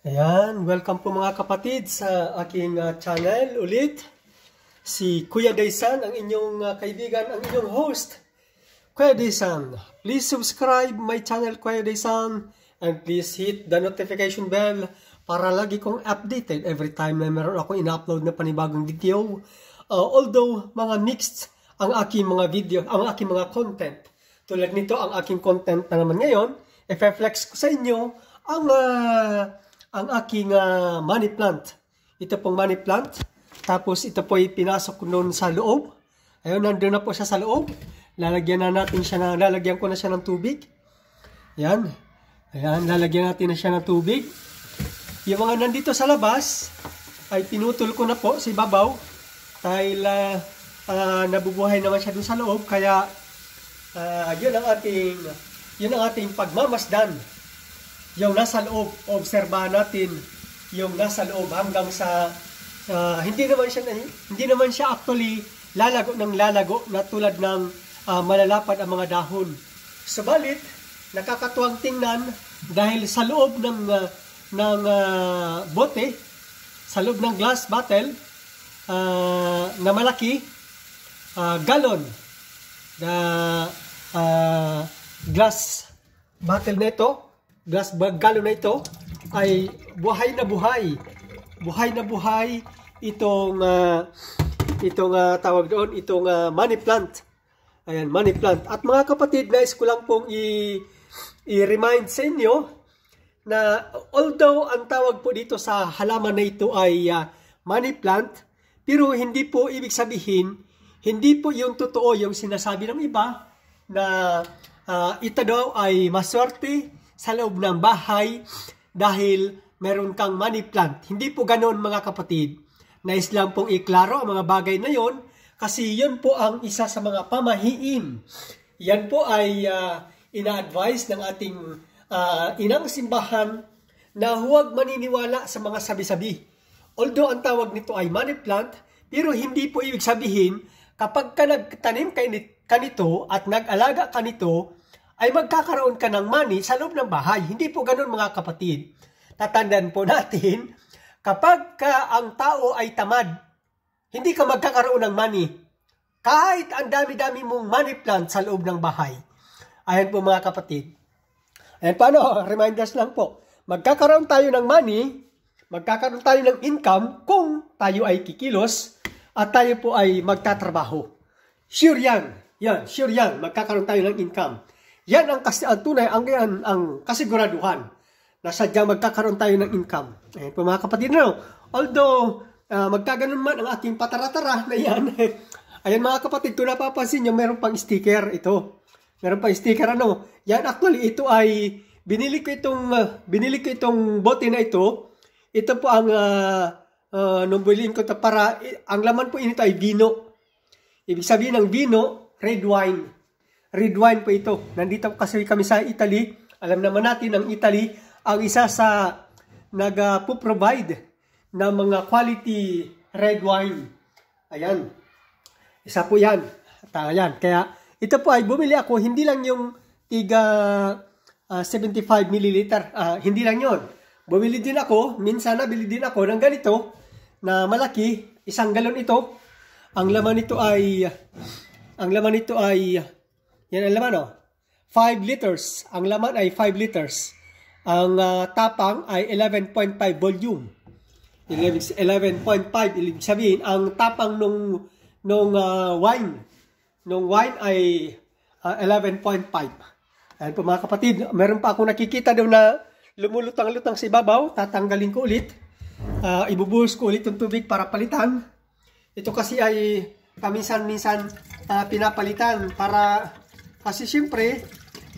Ayan, welcome po mga kapatid sa aking channel ulit. Si Kuya Daysan, ang inyong kaibigan, ang inyong host, Kuya Daysan. Please subscribe my channel, Kuya Daysan, and please hit the notification bell para lagi kong updated every time na meron akong ina-upload na panibagong video. Although mga mixed ang aking mga video, ang aking mga content. Tulad nito, ang aking content na naman ngayon, i-flex ko sa inyo ang aking money plant. Ito pong money plant. Tapos ito po ay pinasok ko noon sa loob. Ayun, nandun na po siya sa loob. Lalagyan ko na siya ng tubig. Yan. Ayan, lalagyan natin na siya ng tubig. Yung mga nandito sa labas, ay pinutol ko na po si babaw. Dahil nabubuhay naman siya dun sa loob. Kaya, yun ang ating pagmamasdan. Yung nasa loob, obserbahan natin yung nasa loob hanggang sa hindi naman siya actually lalago na tulad ng malalapad ang mga dahon. Subalit, nakakatuwang tingnan dahil sa loob ng bote, sa loob ng glass bottle na malaki, galon na glass bottle na ito, glass galon na ito ay buhay na buhay. Buhay na buhay itong tawag doon, itong money plant. Ayan, money plant. At mga kapatid, nais ko lang pong i-remind sa inyo na although ang tawag po dito sa halaman na ito ay money plant, pero hindi po ibig sabihin, hindi po yung totoo yung sinasabi ng iba na ito daw ay maswerte sa loob ng bahay dahil meron kang money plant. Hindi po ganoon mga kapatid. Nais lang pong iklaro ang mga bagay na yon kasi yun po ang isa sa mga pamahiin. Yan po ay ina-advise ng ating inang simbahan na huwag maniniwala sa mga sabi-sabi. Although ang tawag nito ay money plant, pero hindi po ibig sabihin kapag ka nagtanim ka nito at nag-alaga ka nito, ay magkakaroon ka ng money sa loob ng bahay. Hindi po ganun mga kapatid. Tatandaan po natin, kapag ang tao ay tamad, hindi ka magkakaroon ng money. Kahit ang dami-dami mong money plant sa loob ng bahay. Ayan po mga kapatid. Ayan paano, reminders lang po. Magkakaroon tayo ng money, magkakaroon tayo ng income kung tayo ay kikilos at tayo po ay magtatrabaho. Sure yan. Yan, sure yan. Magkakaroon tayo ng income. Yan ang tunay, ang kasiguraduhan na sadyang magkakaroon tayo ng income. Ayan po mga kapatid na. Although, magkaganon man ang aking pataratara na yan. Ayan mga kapatid, kung napapansin nyo, meron pang sticker ito. Meron pang sticker ano. Yan actually, ito ay, binili ko itong bote na ito. Ito po ang, nung bilhin ko ito para, ang laman po ito ay vino. Ibig sabihin ng vino, red wine. Red wine po ito. Nandito kasi kami sa Italy. Alam naman natin ang Italy ang isa sa nag-provide ng mga quality red wine. Ayan. Isa po yan. At ayan. Kaya ito po ay bumili ako. Hindi lang yung tiga 75 milliliter. Hindi lang yon. Bumili din ako. Minsan nabili din ako ng ganito na malaki. Isang galon ito. Ang laman nito ay yan ang laman, 5 liters. Ang laman ay 5 liters. Ang tapang ay 11.5 volume. 11.5, ibig sabihin, ang tapang nung wine ay 11.5. Ayan po mga kapatid, meron pa akong nakikita daw na lumulutang-lutang sa ibabaw. Tatanggalin ko ulit. Ibubuhos ko ulit yung tubig para palitan. Ito kasi ay paminsan-minsan pinapalitan para kasi siyempre,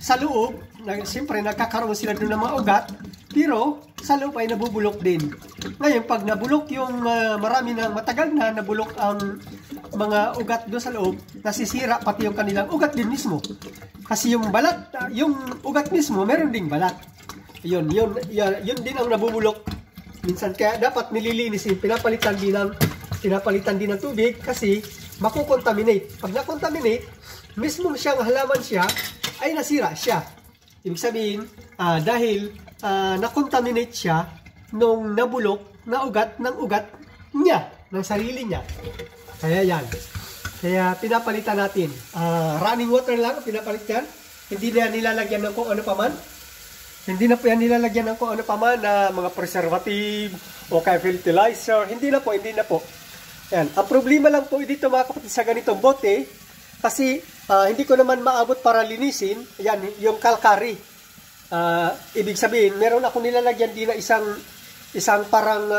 sa loob, siyempre nagkakaroon sila doon ng mga ugat, pero sa loob ay nabubulok din. Ngayon, pag nabulok yung marami na matagal na nabulok ang mga ugat doon sa loob, nasisira pati yung kanilang ugat din mismo. Kasi yung balat, yung ugat mismo, meron ding balat. Yun din ang nabubulok. Minsan kaya dapat nililinis, pinapalitan din ng tubig kasi makukontaminate. Pag nakontaminate, mismo siyang halaman siya, ay nasira siya. Ibig sabihin, dahil nakontaminate siya, nung nabulok na ugat ng ugat niya, ng sarili niya. Kaya yan. Kaya pinapalitan natin. Running water lang, pinapalit yan. Hindi na nilalagyan ng kung ano paman. Hindi na po yan nilalagyan ng kung ano paman na mga preservative o kaya fertilizer. Hindi na po, hindi na po. Yan. Ang problema lang po dito mga kapatid sa ganitong bote, kasi hindi ko naman maabot para linisin. Yan, yung kalkari. Ibig sabihin, meron ako nilalagyan din na isang parang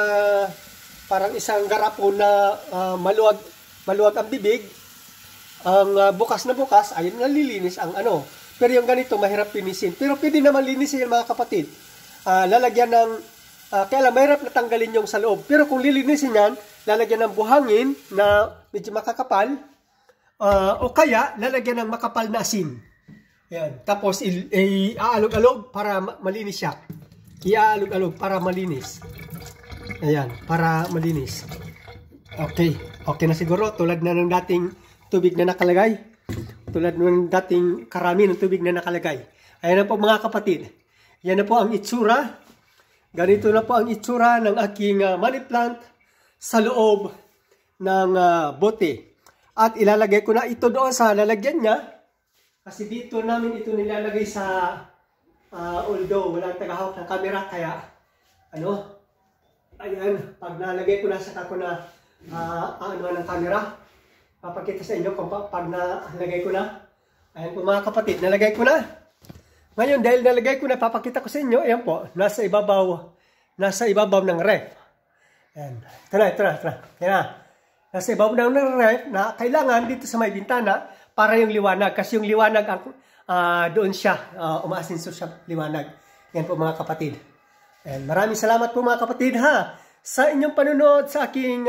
isang garapon na maluwag ang bibig. Ang bukas na bukas, ayun nalilinis ang ano. Pero yung ganito, mahirap linisin. Pero pwede naman linisin yan mga kapatid. Lalagyan ng, kaya lang mahirap na tanggalin yung sa loob. Pero kung lilinisin yan, lalagyan ng buhangin na medyo makakapal. O kaya, lalagyan ng makapal na asin. Yan. Tapos, iaalog-alog para malinis siya. Iaalog-alog para malinis. Ayan, para malinis. Okay. Okay na siguro. Tulad na ng dating tubig na nakalagay. Tulad ng dating karami ng tubig na nakalagay. Ayan na po mga kapatid. Yan na po ang itsura. Ganito na po ang itsura ng aking money plant sa loob ng bote. At ilalagay ko na ito doon sa lalagyan niya. Kasi dito namin ito nilalagay sa, although walang tagahawak ng camera, kaya, ayan, pag nalagay ko na, saka ko na, ng camera, papakita sa inyo kung pag nalagay ko na. Ayan po mga kapatid, nalagay ko na. Ngayon, dahil nalagay ko na, papakita ko sa inyo, ayan po, nasa ibabaw ng ref. Ayan, ito na. Ayan, nasa ibabaw ng ref na kailangan dito sa may bintana, para yung liwanag. Kasi yung liwanag, doon siya, umaasinso siya liwanag. Yan po mga kapatid. And maraming salamat po mga kapatid ha, sa inyong panunood sa aking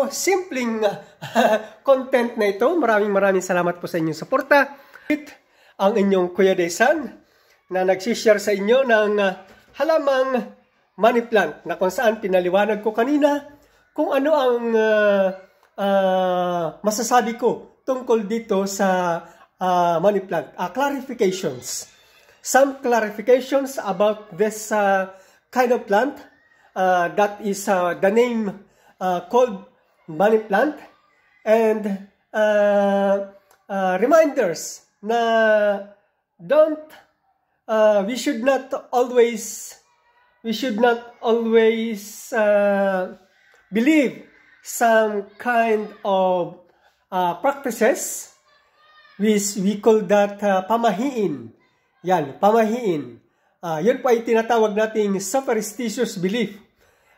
simpleng content na ito. Maraming salamat po sa inyong suporta. Ang inyong Kuya Desan na nagsishare sa inyo ng halamang money plant na kung saan pinaliwanag ko kanina kung ano ang masasabi ko tungkol dito sa money plant. Clarifications. Some clarifications about this kind of plant. That is the name called money plant. And reminders na we should not always believe some kind of practices, we call that pamahiin. Yan, pamahiin. Yun po ay tinatawag nating superstitious belief.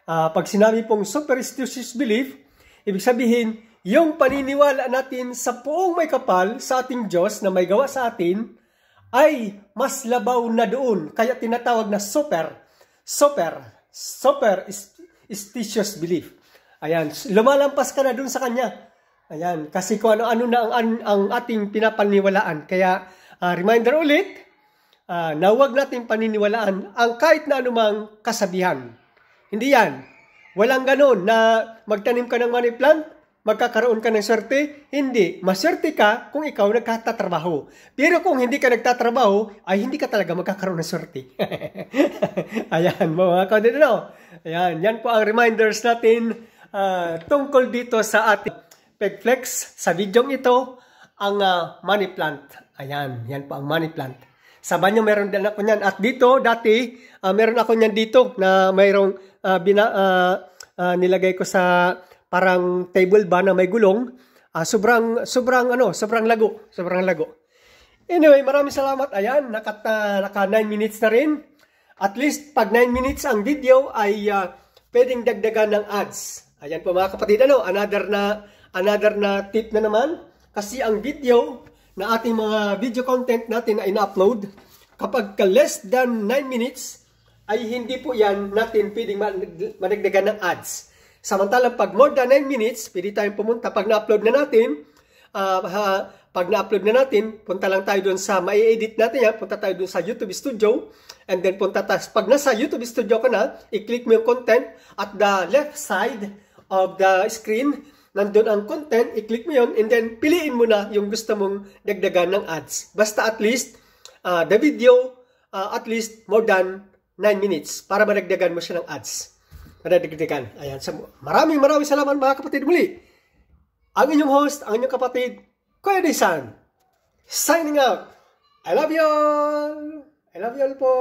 Pag sinabi pong superstitious belief, ibig sabihin, yung paniniwala natin sa poong may kapal sa ating Diyos na may gawa sa atin, ay mas labaw na doon. Kaya tinatawag na superstitious belief. Ayan, lumalampas ka na doon sa Kanya. Ayan, kasi kung ano-ano na ang ating pinapaniwalaan. Kaya, reminder ulit, na huwag natin paniniwalaan ang kahit na anumang kasabihan. Hindi yan. Walang ganon na magtanim ka ng money plant, magkakaroon ka ng swerte. Hindi. Maswerte ka kung ikaw nagtatrabaho. Pero kung hindi ka nagtatrabaho, ay hindi ka talaga magkakaroon ng swerte. Ayan, mga kapatid. Ayan, yan po ang reminders natin tungkol dito sa ating Pegflex. Sa video ito, ang money plant. Ayan, yan po ang money plant. Sa banyo meron din ako niyan. At dito, dati, meron ako niyan dito na mayroong nilagay ko sa parang table ba na may gulong. Sobrang lago. Anyway, maraming salamat. Ayan, naka 9 minutes na rin. At least, pag 9 minutes ang video ay pwedeng dagdagan ng ads. Ayan po mga kapatid, another na tip na naman. Kasi ang video na ating mga video content natin na ina-upload, kapag less than 9 minutes, ay hindi po yan natin pwedeng madagdagan ng ads. Samantalang pag more than 9 minutes, pwede tayong pumunta. Pag na-upload na natin, punta lang tayo dun sa mai-edit natin yan, punta tayo dun sa YouTube Studio, and then punta tayo, pag nasa YouTube Studio ka na, i-click mo yung content at the left side of the screen, nandun ang content, i-click mo yun, and then piliin mo na yung gusto mong dagdagan ng ads. Basta at least, the video, at least more than 9 minutes para madagdagan mo siya ng ads. Madagdagan. Ayan. Maraming salamat mga kapatid muli. Ang inyong host, ang inyong kapatid, Kuya Disan. Signing out. I love you all. I love you all po.